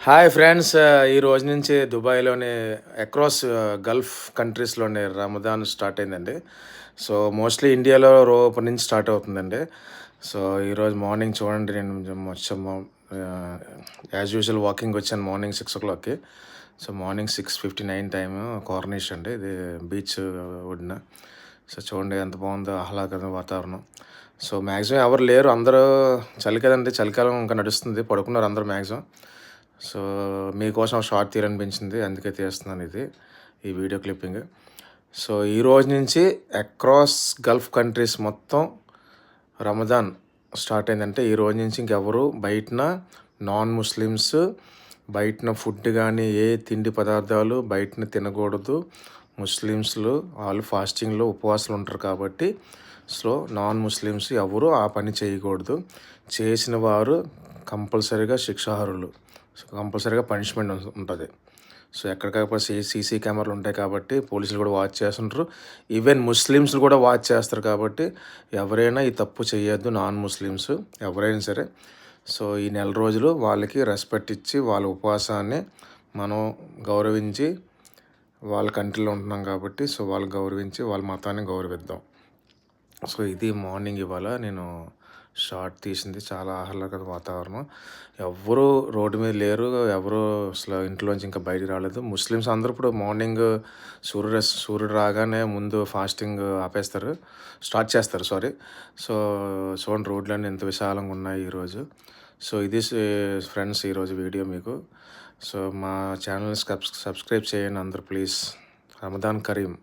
Hi friends. ఈ రోజు నుంచి దుబాయ్‌లోని అక్రాస్ గల్ఫ్ కంట్రీస్‌లోని రమదాన్ స్టార్ట్ అయిందండి. సో, మోస్ట్‌లీ ఇండియాలో రేపటి నుంచి స్టార్ట్ అవుతుందండి. సో, ఈరోజు మార్నింగ్ చూడండి నేను వచ్చాము ఆహ్, యాజ్ యూజువల్ వాకింగ్‌కొచ్చాను మార్నింగ్ 6:00కి. సో, మార్నింగ్ 6:59 టైము కార్నిష్ అండి. ఇది బీచ్ ఒడ్డున. సో, చూడండి ఎంత బాగుందో ఆహ్లాదకరమైన వాతావరణం. సో, మాక్సిమం ఎవరు లేరు. అందరూ చలి కదండీ! చలికాలం ఇంకా నడుస్తుంది. పడుకున్నారు అందరూ మాక్సిమం. సో, మీకోసం షార్ట్ తీయాలనిపించింది. అందుకే తీస్తున్నాను ఇది. ఈ వీడియో క్లిప్పింగ్. సో, ఈ రోజు నుంచి అక్రాస్ గల్ఫ్ కంట్రీస్ మొత్తం రమదాన్ స్టార్ట్ అయిందంటే, ఈ రోజు నుంచి ఇంకెవరు బయటన నాన్ ముస్లిమ్స్ బయటన ఫుడ్ గానీ, ఏ తిండి పదార్థాలు బయటన తినకూడదు. ముస్లిమ్స్‌లు వాళ్ళు ఫాస్టింగ్‌లో ఉపవాసాలు ఉంటారు కాబట్టి, సో, నాన్ ముస్లిమ్స్ ఎవరు ఆ పని చేయకూడదు. చేసిన వారు కంపల్సరీగా శిక్షార్హులు. సో, కంపల్సరీగా పనిష్మెంట్ ఉంటది. సో, ఎక్కడికక్కడ సీసీ కెమెరాలు ఉంటాయి కాబట్టి పోలీసులు కూడా వాచ్ చేస్తుంటారు. ఈవెన్ ముస్లిమ్స్‌లు కూడా వాచ్ చేస్తారు కాబట్టి ఎవరైనా ఈ తప్పు చేయొద్దు. నాన్ ముస్లిమ్స్ ఎవరైనా సరే. సో, ఈ నెల రోజులు వాళ్ళకి రెస్పెక్ట్ ఇచ్చి వాళ్ళ ఉపవాసాన్ని మనం గౌరవించి వాళ్ళ కంట్రీలో ఉంటున్నాం కాబట్టి సో, వాళ్ళు గౌరవించి వాళ్ళ మతాన్ని గౌరవిద్దాం. సో, ఇది మార్నింగ్ ఇవాళ నేను షార్ట్ తీసింది. చాలా ఆహ్లాదకర వాతావరణం. ఎవ్వరూ రోడ్డు మీద లేరు. ఎవరు అసలు ఇంట్లోంచి ఇంకా బయటికి రాలేదు. ముస్లిమ్స్ అందరూ ఇప్పుడు మార్నింగ్ సూర్యుడు రాగానే ముందు ఫాస్టింగ్ ఆపేస్తారు. స్టార్ట్ చేస్తారు సారీ. సో, చూడండి రోడ్లన్నీ ఎంత విశాలంగా ఉన్నాయి ఈరోజు. సో, ఇది ఫ్రెండ్స్ ఈరోజు వీడియో మీకు. సో, మా ఛానల్ని సబ్స్క్రైబ్ చేయండి అందరూ ప్లీజ్. రమదాన్ కరీం.